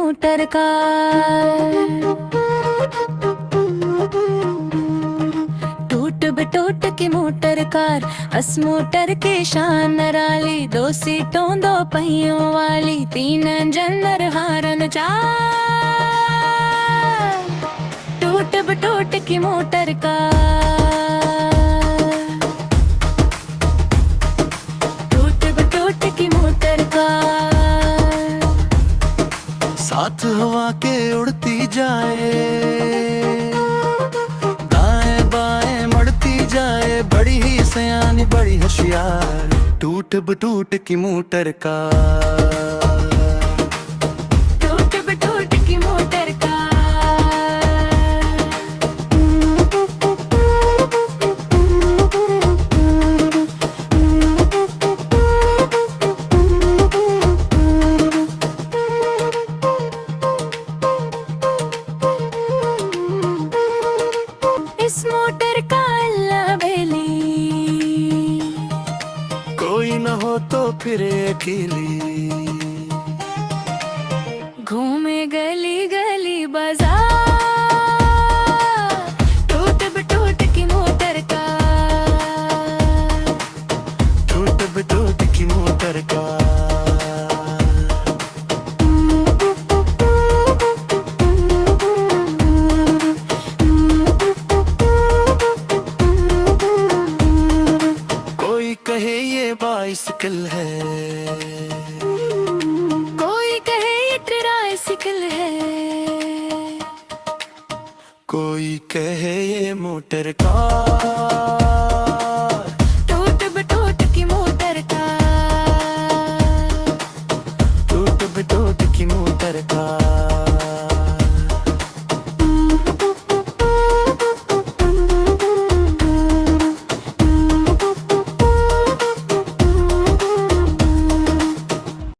Motor का। टूट बटूट की मोटर कार, अस मोटर के शान नराली। दो सीटों दो पहियों वाली, तीन इंजन और हारन चार। टूट बटूट की मोटर का। टूट बटूट की मोटर का। साथ हवा के उड़ती जाए, दाएं बाएं मड़ती जाए, बड़ी ही सयानी बड़ी होशियार। टूट बटूट की मोटर का। टूट बटूट की मोटर का। इस मोटर का अल्लाह बेली, कोई न हो तो फिर अकेली। घूमे गली गली बाजार। टूट बटूट की मोटर का। टूट बटूट की मोटर का। कोई कहे ये बाइसिकल है, कोई कहे ये ट्राइसिकल है, कोई कहे ये मोटर का। टूट बटूट की मोटर का। टूट बटूट की मोटर का।